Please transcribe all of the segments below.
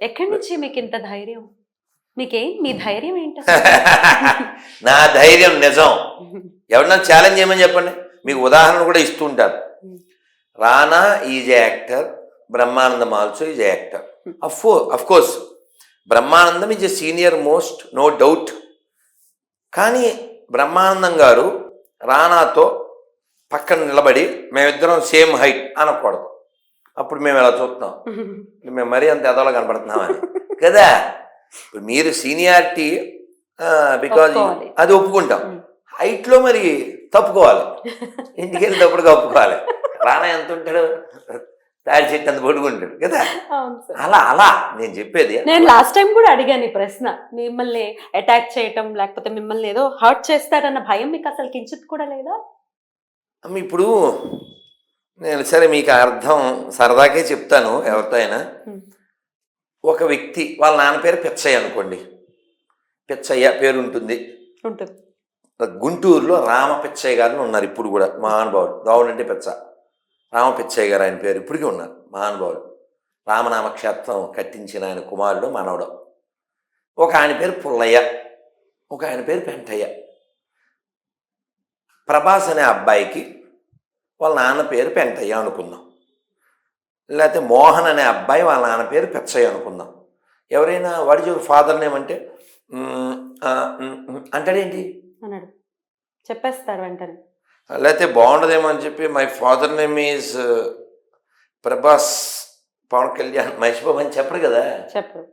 ఎక్కడి నుంచి మీకు ఇంత ధైర్యం? మీ ధైర్యం ఏంటి? నా ధైర్యం నిజం. ఎవరన్నా ఛాలెంజ్ చేయమని చెప్పండి, మీకు ఉదాహరణ కూడా ఇస్తూ ఉంటారు. Rana is a actor, Brahmanandam also is a actor. Of course Brahmanandam is a senior most, no doubt. కానీ బ్రహ్మానందం గారు రానాతో పక్కన నిలబడి మేమిద్దరం సేమ్ హైట్ అనకూడదు. అప్పుడు మేము ఎలా చూస్తాం, మేము మరీ అంత ఎదలో కనపడుతున్నామని కదా. ఇప్పుడు మీరు సీనియారిటీ బికాజ్ అది ఒప్పుకుంటాం, హైట్లో మరి తప్పుకోవాలి, ఇంటికి వెళ్ళి తప్పుడు ఒప్పుకోవాలి. రానా ఎంత ఉంటాడు, తాడి చెట్టు అంత పొడుగుంటాడు కదా. అలా అలా నేను చెప్పేది. నేను లాస్ట్ టైం కూడా అడిగాను ఈ ప్రశ్న, మిమ్మల్ని అటాక్ చేయటం లేకపోతే మిమ్మల్ని ఏదో హర్ట్ చేస్తారన్న భయం మీకు అసలు కించిత్ కూడా లేదా? ఇప్పుడు నేను సరే మీకు అర్థం సరదాకే చెప్తాను. ఎవరితో అయినా ఒక వ్యక్తి వాళ్ళ నాన్న పేరు పిచ్చయ్య అనుకోండి, పిచ్చయ్య పేరు ఉంటుంది. గుంటూరులో రామ పిచ్చయ్య గారిని ఉన్నారు ఇప్పుడు కూడా, మహానుభావుడు. రావుడు అంటే పిచ్చ, రామ పిచ్చయ్య గారు ఆయన పేరు ఇప్పటికీ ఉన్నారు, మహానుభావుడు. రామనామక్షేత్రం కట్టించిన ఆయన కుమారుడు మనవడు. ఒక ఆయన పేరు పుల్లయ్య, ఒక ఆయన పేరు పెంటయ్య. ప్రభాస్ అనే అబ్బాయికి వాళ్ళ నాన్న పేరు పెంటయ్య అనుకుందాం, లేకపోతే మోహన్ అనే అబ్బాయి వాళ్ళ నాన్న పేరు పిచ్చయ్య అనుకుందాం. ఎవరైనా వాడి ఫాదర్ నేమ్ అంటే అంటాడేంటి అన్నాడు, చెప్పేస్తారు వెంటనే. లేకపోతే బాగుండదేమో అని చెప్పి my father name is Prabhas, Pawan Kalyan, Mahesh Babu అని చెప్పరు కదా. చెప్పరు.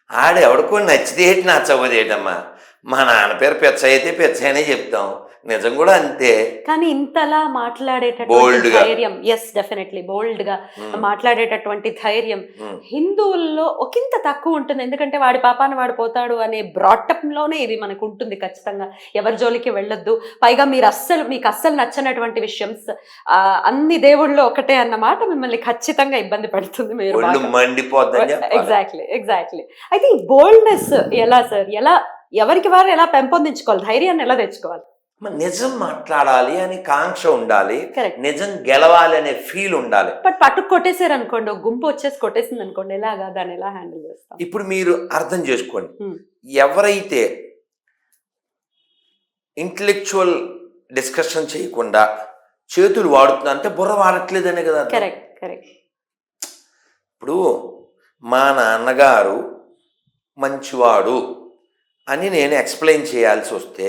ఆడు ఎవడికో నచ్చితే ఏంటి నచ్చబోదు ఏంటమ్మా. మా నాన్న పేరు పిచ్చయ్య అయితే పిచ్చయ్య అనే చెప్తాం, నిజం కూడా అంతే. కానీ ఇంతలా మాట్లాడేటటువంటి ధైర్యం, ఎస్ డెఫినెట్లీ బోల్డ్ గా మాట్లాడేటటువంటి ధైర్యం హిందువుల్లో ఒకంత తక్కువ ఉంటుంది. ఎందుకంటే వాడి పాపాన వాడు పోతాడు అనే బ్రాటప్ లోనే ఇది మనకు ఉంటుంది. ఖచ్చితంగా ఎవరి జోలికి వెళ్ళొద్దు. పైగా మీకు అస్సలు నచ్చనటువంటి విషయం అన్ని దేవుళ్ళు ఒకటే అన్నమాట మిమ్మల్ని ఖచ్చితంగా ఇబ్బంది పడుతుంది. మీరు ఎగ్జాక్ట్లీ. అయితే ఈ బోల్డ్నెస్ ఎలా సార్, ఎవరికి వారు ఎలా పెంపొందించుకోవాలి, ధైర్యాన్ని ఎలా తెచ్చుకోవాలి? నిజం మాట్లాడాలి అని కాంక్ష ఉండాలి, నిజం గెలవాలి అనే ఫీల్ ఉండాలి. బట్ పట్టుకు కొట్టేసారు అనుకోండి, గుంపు వచ్చేసి కొట్టేసింది అనుకోండి, ఎలాగా దాన్ని ఎలా హ్యాండిల్ చేస్తాం? ఇప్పుడు మీరు అర్థం చేసుకోండి, ఎవరైతే ఇంటలెక్చువల్ డిస్కషన్ చేయకుండా చేతులు వాడుతున్నా అంటే బుర్ర వాడట్లేదనే కదా. కరెక్ట్. ఇప్పుడు మా నాన్నగారు మంచివాడు అని నేను ఎక్స్ప్లెయిన్ చేయాల్సి వస్తే,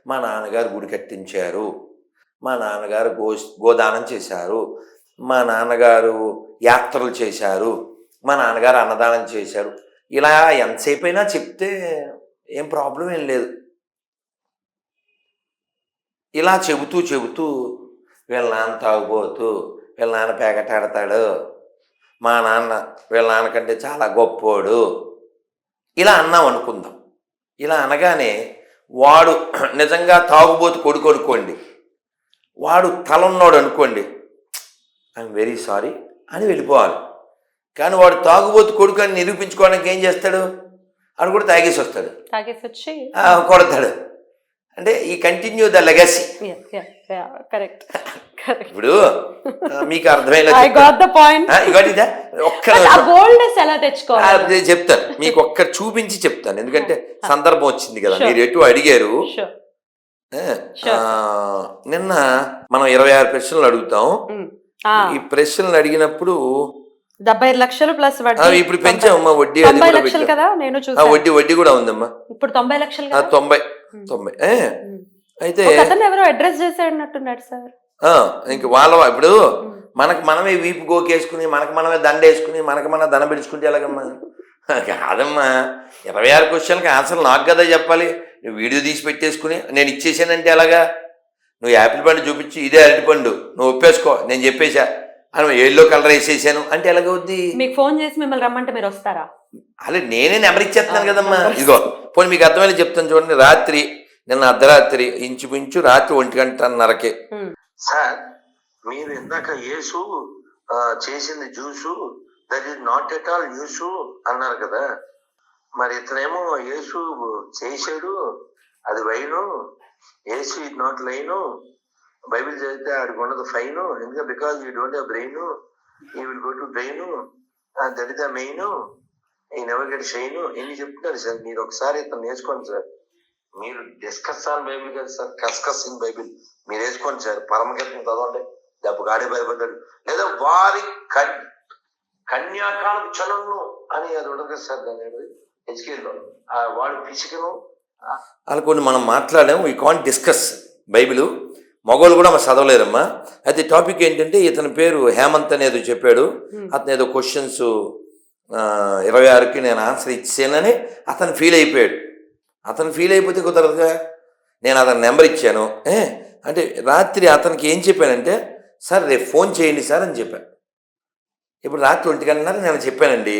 మా నాన్నగారు గుడి కట్టించారు, మా నాన్నగారు గోదానం చేశారు, మా నాన్నగారు యాత్రలు చేశారు, మా నాన్నగారు అన్నదానం చేశారు, ఇలా ఎంతసేపు అయినా చెప్తే ఏం ప్రాబ్లం ఏం లేదు. ఇలా చెబుతూ వీళ్ళ నాన్న తాగుబోతూ, వీళ్ళ నాన్న పేకటాడతాడు, మా నాన్న వీళ్ళ నాన్నకంటే చాలా గొప్పోడు, ఇలా అన్నాం అనుకుందాం. ఇలా అనగానే వాడు నిజంగా తాగుబోతు కొడుకు అనుకోండి, వాడు తలన్నాడు అనుకోండి, ఐఎమ్ వెరీ సారీ అని వెళ్ళిపోవాలి. కానీ వాడు తాగుబోతు కొడుకు అని నిరూపించుకోవడానికి ఏం చేస్తాడు, వాడు కూడా తాగేసి వస్తాడు, కొడతాడు. అంటే ఈ కంటిన్యూ ద లెగసీ. ఇప్పుడు మీకు అర్థమైనా చెప్తాను, మీకు ఒక్క చూపించి చెప్తాను, ఎందుకంటే సందర్భం వచ్చింది కదా, మీరు ఎటు అడిగారు. నిన్న మనం 26 ప్రశ్నలు అడుగుతాం. ఈ ప్రశ్నలు అడిగినప్పుడు 75 లక్షలు ప్లస్ ఇప్పుడు పెంచామమ్మా వడ్డీ, వడ్డీ కూడా ఉందమ్మా. ఇప్పుడు 90 లక్షలు, 90 అయితే ఎవరో అడ్రస్ చేసేటట్టున్నాడు సార్. ఇంక వాళ్ళ ఇప్పుడు మనమే వీపు గోకేసుకుని, మనమే దండ వేసుకుని, మన దండ పిలుచుకుంటే ఎలాగమ్మా? కాదమ్మా, 26 క్వశ్చన్కి ఆన్సర్ నాకు కదా చెప్పాలి. నువ్వు వీడియో తీసి పెట్టేసుకుని నేను ఇచ్చేసానంటే ఎలాగా? నువ్వు యాపిల్ పండు చూపించి ఇదే అరటిపండు నువ్వు ఒప్పేసుకో నేను చెప్పేశా అని ఎల్లో కలర్ వేసేసాను అంటే ఎలాగవుద్ది? మీకు ఫోన్ చేసి మిమ్మల్ని రమ్మంటే మీరు వస్తారా? అలా నేనే నెంబర్ ఇచ్చేస్తున్నాను కదమ్మా. ఇదిగో పోనీ మీకు అర్థమైనా చెప్తాను చూడండి. నిన్న అర్ధరాత్రి ఇంచుమించు రాత్రి 1:30కే. సార్, మీరు ఇందాక యేసు చేసింది juice, that is not at all use అన్నారు కదా. మరి ఇతనేమో యేసు చేశాడు, అది wine, Yesu is not line. Bible చదివితే ఆడికి ఉండదు ఫైను, ఎందుకంటే because you don't have brain, you will go to drain, that is the main. ఈ నెవర్ గెట్ షైన్ ఎన్ని చెప్తున్నారు సార్. మీరు ఒకసారి ఇతను నేర్చుకోండి సార్. మీరు డిస్కస్ ఆన్ బైబిల్ కదా సార్, కస్కస్ ఇన్ బైబిల్ మీరు వేసుకోండి సార్. పరమగీతం చదవండి, డబ్బు గాడి భయపడ్డాడు. లేదా వారి కన్యాకాలకు చలను అని అది ఉండదు కదా సార్. దాని హెచ్కేలో వాడి పిసికను అలా కొన్ని మనం మాట్లాడాము. We can't discuss Bible. మగవాళ్ళు కూడా మనం చదవలేరమ్మా. అయితే టాపిక్ ఏంటంటే ఇతని పేరు హేమంత్ అనేది చెప్పాడు. అతను ఏదో క్వశ్చన్స్ 26కి నేను ఆన్సర్ ఇచ్చానని అతను ఫీల్ అయిపోయాడు. అతను ఫీల్ అయిపోతే కుదరదుగా. నేను అతని నెంబర్ ఇచ్చాను. అంటే రాత్రి అతనికి ఏం చెప్పానంటే, సార్ రేపు ఫోన్ చేయండి సార్ అని చెప్పాను. ఇప్పుడు రాత్రి 1 గంటన్నర నేను చెప్పానండి.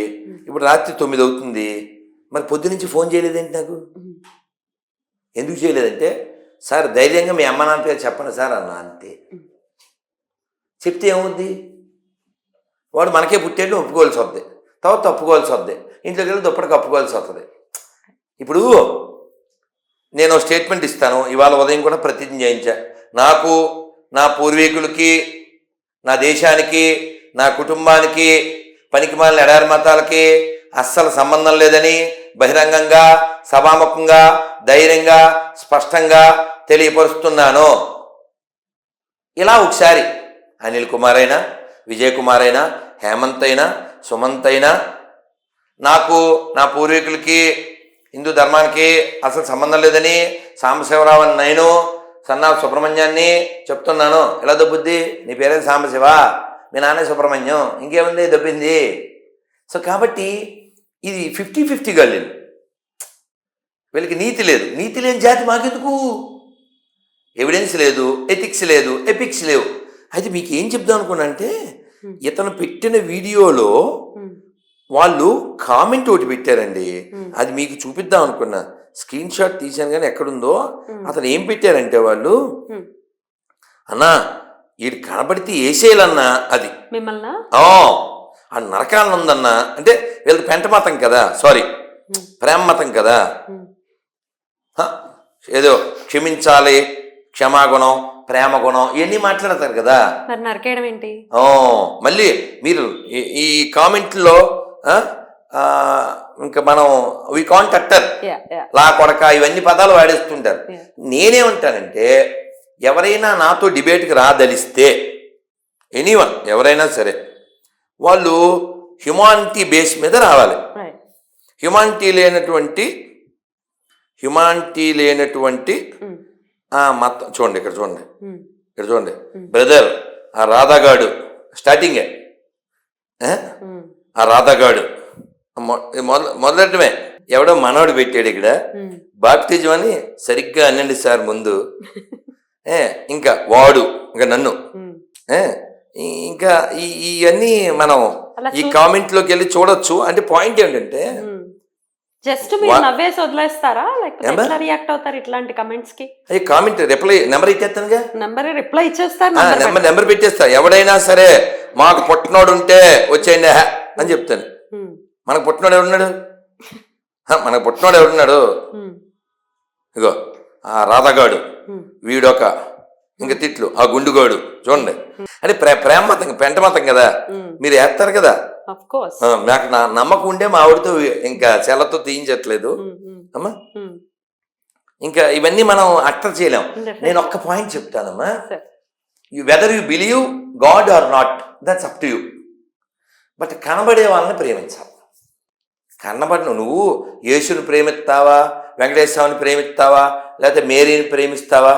ఇప్పుడు రాత్రి 9 అవుతుంది. మరి పొద్దునుంచి ఫోన్ చేయలేదేంటి నాకు? ఎందుకు చేయలేదంటే, సార్ ధైర్యంగా మీ అమ్మ నాన్న పేరు చెప్పండి సార్ అన్న, అంతే. చెప్తే ఏమవుద్ది? వాడు మనకే పుట్టేళ్ళు ఒప్పుకోవాల్సి వద్ది, తర్వాత తప్పుకోవాల్సి వద్ది, ఇంట్లోకి వెళ్ళి దుప్పటికి కప్పుకోవాల్సి వస్తుంది. ఇప్పుడు నేను స్టేట్మెంట్ ఇస్తాను. ఇవాళ ఉదయం కూడా ప్రతిజ్ఞ చేయించా. నాకు, నా పూర్వీకులకి, నా దేశానికి, నా కుటుంబానికి, పనికిమాలిన ఎడారి మతాలకి అస్సలు సంబంధం లేదని బహిరంగంగా, సభాముఖంగా, ధైర్యంగా, స్పష్టంగా తెలియపరుస్తున్నాను. ఇలా ఒకసారి అనిల్ కుమార్ అయినా, విజయ్ కుమార్ అయినా, హేమంత్ అయినా, సుమంత్ అయినా, నాకు, నా పూర్వీకులకి, హిందూ ధర్మానికి అసలు సంబంధం లేదని సాంబశివరావు అని నేను, సన్నా సుబ్రహ్మణ్యాన్ని చెప్తున్నాను. ఎలా దొబ్బుద్ది? నీ పేరే సాంబశివ, మీ నాన్నే సుబ్రహ్మణ్యం, ఇంకేముంది దొబ్బింది. సో కాబట్టి ఇది 50-50 గల్లీలు. వీళ్ళకి నీతి లేదు. నీతి లేని జాతి మాకెందుకు? ఎవిడెన్స్ లేదు, ఎథిక్స్ లేదు, ఎపిక్స్ లేవు. అయితే మీకు ఏం చెప్దాం అనుకున్నా అంటే, ఇతను పెట్టిన వీడియోలో వాళ్ళు కామెంట్ ఒకటి పెట్టారండి. అది మీకు చూపిద్దాం అనుకున్నా. స్క్రీన్ షాట్ తీశాను కానీ ఎక్కడుందో. అతను ఏం పెట్టారంటే, వాళ్ళు అన్నా వీడు కనబడితే వేసేయాలన్నా, అది మిమ్మల్ని ఆ నరకాలను ఉందన్నా. అంటే వీళ్ళది పెంట మతం కదా, సారీ ప్రేమ మతం కదా. ఏదో క్షమించాలి, క్షమాగుణం, ప్రేమ గుణం ఇవన్నీ మాట్లాడతారు కదా. మరి నరకేయడం ఏంటి? మళ్ళీ మీరు ఈ కామెంట్లో ఇంకా మనం వీ కాంట్ అట్టర్, లా కొడక, ఇవన్నీ పదాలు వాడేస్తుంటారు. నేనేమంటానంటే, ఎవరైనా నాతో డిబేట్కి రాదలిస్తే, ఎనీవన్ ఎవరైనా సరే, వాళ్ళు హ్యుమానిటీ బేస్ మీద రావాలి. హ్యుమానిటీ లేనటువంటి మతం చూడండి, ఇక్కడ చూడండి బ్రదర్, ఆ రాధాగాడు స్టార్టింగే, ఆ రాధాగాడు మొదలటమే ఎవడో మనోడు పెట్టాడు ఇక్కడ బాప్టిజం అని. సరిగ్గా అనండి సార్ ముందు. ఇంకా వాడు, ఇంకా నన్ను, ఇంకా ఇవన్నీ మనం ఈ కామెంట్ లోకి వెళ్ళి చూడొచ్చు. అంటే పాయింట్ ఏంటంటే, జస్ట్ మీరు నవ్వేసి వదిలేస్తారా, లేకపోతే రియాక్ట్ అవుతారు ఇట్లాంటి కమెంట్స్ కి? అయ్యి కామెంట్ రిప్లై నెంబర్ ఇచ్చేస్తానుగా, రిప్లై ఇచ్చేస్తారు, నెంబర్ పెట్టేస్తా. ఎవడైనా సరే మాకు పుట్టినోడు ఉంటే వచ్చేయండి అని చెప్తాను. మనకు పుట్టినోడు ఎవరున్నాడు? ఇగో ఆ రాధగాడు, వీడొక, ఇంకా తిట్లు ఆ గుండుగాడు. చూడండి, అంటే ప్రేమ మతం, పెంట మతం కదా, మీరు వేస్తారు కదా. నాకు నా నమ్మకం ఉండే మా ఆవిడతో ఇంకా చెల్లతో తీయించట్లేదు అమ్మా. ఇంకా ఇవన్నీ మనం అట్టర్ చేయలేం. నేను ఒక్క పాయింట్ చెప్తానమ్మా. Whether you believe God or not, that's up to you. But కనబడే వాళ్ళని ప్రేమించాలి. నువ్వు యేసుని ప్రేమిస్తావా, వెంకటేశ్వరుని ప్రేమిస్తావా, లేకపోతే మేరీని ప్రేమిస్తావా,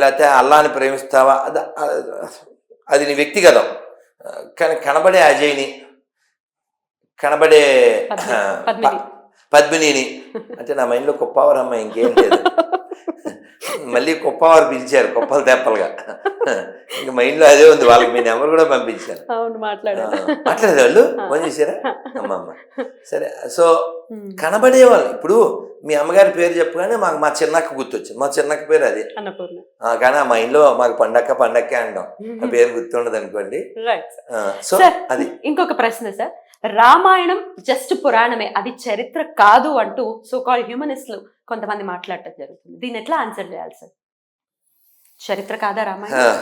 లేకపోతే అల్లాని ప్రేమిస్తావా, అది నీ వ్యక్తిగతం. కానీ కనబడే అజయ్ని, కనబడే పద్మినిని, అంటే నా మైండ్లో కుప్పవారు అమ్మాయి, ఇంకేం లేదు. మళ్ళీ కుప్పవారు పిలిచారు, కుప్పలు తెప్పలుగా. ఇంక మైండ్లో అదే ఉంది. వాళ్ళకి మీ నెంబర్ కూడా పంపించాను. మాట్లాడేది వాళ్ళు ఫోన్ చేశారా? అమ్మమ్మ సరే. సో కనబడే వాళ్ళు, ఇప్పుడు మీ అమ్మగారి పేరు చెప్పగానే మాకు మా చిన్నక్క గుర్తొచ్చింది. మా చిన్నక్క పేరు అది. కానీ ఆ మైండ్లో మాకు పండక్కే అంటాం, ఆ పేరు గుర్తుండదు అనుకోండి. సో అది. ఇంకొక ప్రశ్న సార్, రామాయణం జస్ట్ పురాణమే, అది చరిత్ర కాదు అంటూ సో కాల్డ్ హ్యూమనిస్టులు కొంతమంది మాట్లాడటం జరుగుతుంది. దీన్ని ఎట్లా ఆన్సర్ చేయాలి సార్? చరిత్ర కాదా రామాయణం?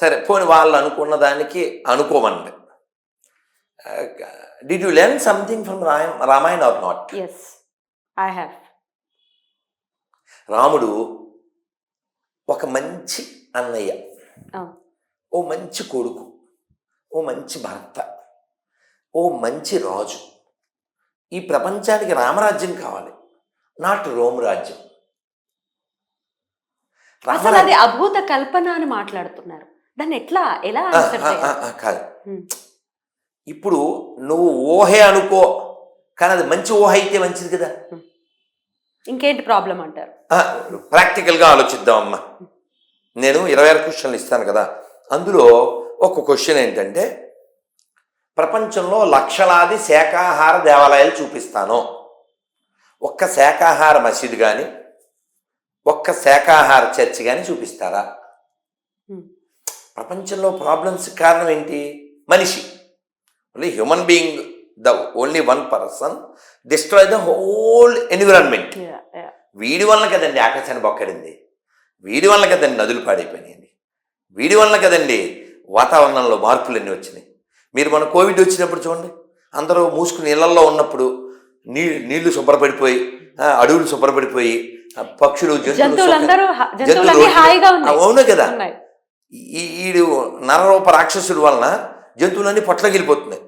సరే పోనీ వాళ్ళు అనుకున్న దానికి అనుకోమండి. Did you learn something from Ramayana or not? Yes, I have. రాముడు ఒక మంచి అన్నయ్య, ఓ మంచి కొడుకు, ఓ మంచి భర్త, ఓ మంచి రాజు. ఈ ప్రపంచానికి రామరాజ్యం కావాలి, నాట్ రోమ్ రాజ్యం. అసలు అది అభూత కల్పన అని మాట్లాడుతున్నారు, దాన్ని ఎలా ఆన్సర్ చేయాలి? కాదు, ఇప్పుడు నువ్వు ఊహే అనుకో, కానీ అది మంచి ఊహ అయితే మంచిది కదా. ఇంకేంటి ప్రాబ్లం అంటారు? ప్రాక్టికల్గా ఆలోచిద్దామమ్మా. నేను 26 క్వశ్చన్లు ఇస్తాను కదా, అందులో ఒక క్వశ్చన్ ఏంటంటే, ప్రపంచంలో లక్షలాది శాకాహార దేవాలయాలు చూపిస్తాను, ఒక్క శాకాహార మసీదు కానీ ఒక్క శాకాహార చర్చి కానీ చూపిస్తారా? ప్రపంచంలో ప్రాబ్లమ్స్ కారణం ఏంటి? మనిషి. Only human being, the only one person destroy the whole environment. వీడి వల్ల కదండి ఆకాశాన్ని బొక్కడింది, వీడి వల్ల కదండి నదులు పాడైపోయినాయండి, వీడి వల్ల కదండి వాతావరణంలో మార్పులన్నీ వచ్చినాయి. మీరు మన కోవిడ్ వచ్చినప్పుడు చూడండి, అందరూ మూసుకుని ఇళ్లలో ఉన్నప్పుడు నీళ్లు శుభ్రపడిపోయి, అడవులు శుభ్రపడిపోయి, పక్షులు జంతువులు అవును కదా. ఈడు నరరూప రాక్షసుడు వలన జంతువులన్నీ పొట్లగిలిపోతున్నాయి,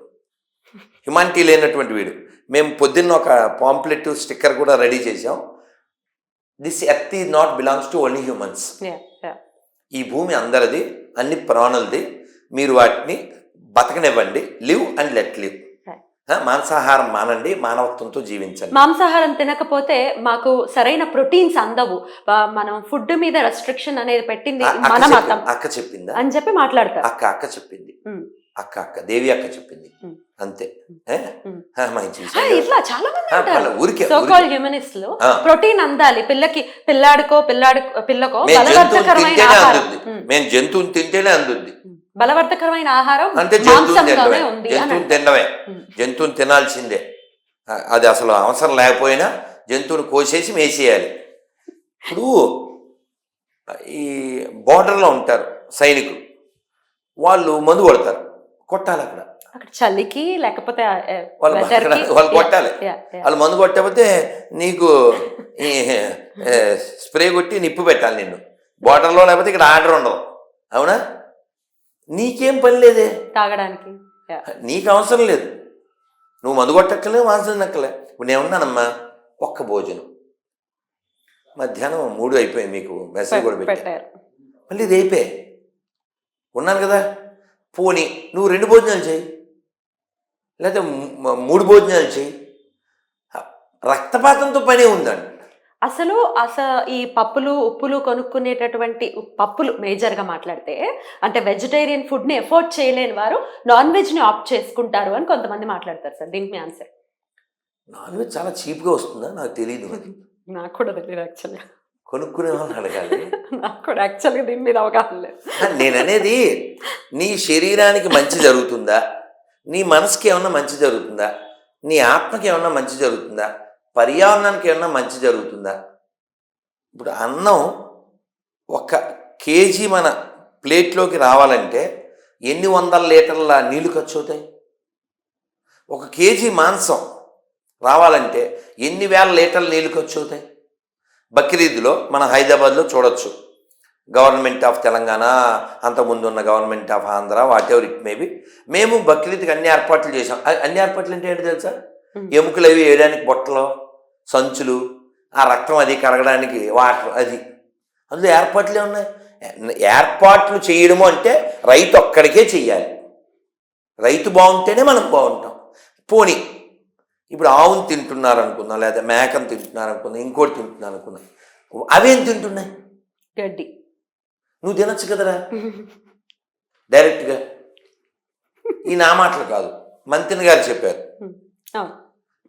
హ్యుమానిటీ లేనటువంటి వీడు. మేము పొద్దున్న ఒక పాంప్లెట్ స్టిక్కర్ కూడా రెడీ చేసాం, this earth is not belongs to only humans. ఈ భూమి అందరిది, అన్ని ప్రాణులది, మీరు వాటిని బతకనివ్వండి, లివ్ అండ్ లెట్ లివ్. మాంసాహారం మానండి, మానవత్వంతో జీవించండి. మాంసాహారం తినకపోతే మాకు సరైన ప్రోటీన్స్ అందవు, మనం ఫుడ్ మీద రెస్ట్రిక్షన్ అనేది పెట్టింది మన మతం. అక్క చెప్పిందా అని చెప్పి మాట్లాడతారు. అక్క చెప్పింది, అక్క దేవి అక్క చెప్పింది అంతే. ఇట్లా చాలా మంది సో కాల్డ్ హ్యూమనిస్టులు ప్రోటీన్ అందాలి పిల్లకో బలవర్ధకరమైన ఆహారం, మేము జంతువుని తింటేనే అందుద్ది, బలవర్ధకరమైన ఆహారం అంటే జంతువుని తినడమే, జంతువుని తినాల్సిందే. అది అసలు అవసరం లేకపోయినా జంతువుని కోసేసి మేసేయాలి. ఇప్పుడు ఈ బోర్డర్లో ఉంటారు సైనికులు, వాళ్ళు మందు కొడతారు, కొట్టాలి అక్కడ చలికి, లేకపోతే వాళ్ళు కొట్టాలి. వాళ్ళు మందు కొట్టకపోతే నీకు స్ప్రే కొట్టి నిప్పు పెట్టాలి నిన్ను బోర్డర్లో, లేకపోతే ఇక్కడ ఆర్డర్ ఉండదు. అవునా? నీకేం పని లేదే తాగడానికి, నీకు అవసరం లేదు, నువ్వు మందు కొట్టక్కలే, మాంసం నక్కలే. ఇప్పుడు నేను ఉన్నానమ్మా, ఒక్క భోజనం మధ్యాహ్నం 3 అయిపోయింది, మీకు మెసేజ్ కూడా పెట్టారు, మళ్ళీ రేపే ఉన్నాను కదా. పోనీ నువ్వు 2 భోజనాలు చేయి, లేకపోతే 3 భోజనాలు చేయి, రక్తపాతంతో పనే ఉందండి. అసలు ఈ పప్పులు ఉప్పులు కొనుక్కునేటటువంటి పప్పులు మేజర్గా మాట్లాడితే, అంటే వెజిటేరియన్ ఫుడ్ని ఎఫోర్డ్ చేయలేని వారు నాన్ వెజ్ని ఆప్ట్ చేసుకుంటారు అని కొంతమంది మాట్లాడతారు సార్. దీనికి ఆన్సర్? నాన్ వెజ్ చాలా చీప్గా వస్తుందా? నాకు తెలియదు. నాకు కూడా తెలియదు యాక్చువల్గా, కొనుక్కునే వాళ్ళని అడగాలి. నాకు కూడా యాక్చువల్గా దీని మీద అవగాహన లేదు. నేను అనేది, నీ శరీరానికి మంచి జరుగుతుందా, నీ మనసుకి ఏమన్నా మంచి జరుగుతుందా, నీ ఆత్మకి ఏమన్నా మంచి జరుగుతుందా, పర్యావరణానికి ఏమన్నా మంచి జరుగుతుందా? ఇప్పుడు అన్నం 1 కేజీ మన ప్లేట్లోకి రావాలంటే ఎన్ని 100 లీటర్ల నీళ్లు ఖర్చు అవుతాయి? 1 కేజీ మాంసం రావాలంటే ఎన్ని వేల లీటర్ల నీళ్లు ఖర్చు అవుతాయి? బక్రీద్లో మన హైదరాబాద్లో చూడొచ్చు, గవర్నమెంట్ ఆఫ్ తెలంగాణ, అంతకుముందు ఉన్న government of Andhra, what ever it maybe, మేము బక్రీద్కి అన్ని ఏర్పాట్లు చేసాం. అన్ని ఏర్పాట్లు అంటే ఏంటి తెలుసా? ఎముకలు అవి వేయడానికి బొట్టలు, సంచులు, ఆ రక్తం అది కరగడానికి వాటర్, అది అందులో ఏర్పాట్లే ఉన్నాయి. ఏర్పాట్లు చేయడము అంటే రైతు ఒక్కడికే చెయ్యాలి, రైతు బాగుంటేనే మనం బాగుంటాం. పోనీ ఇప్పుడు ఆవును తింటున్నారు అనుకుందాం, లేదా మేకను తింటున్నారు అనుకుందాం, ఇంకోటి తింటున్నారు అనుకుందాం, అవేం తింటున్నాయి? గడ్డి. నువ్వు తినచ్చు కదరా డైరెక్ట్గా. ఈ నా మాటలు కాదు, మంత్రి గారు చెప్పారు.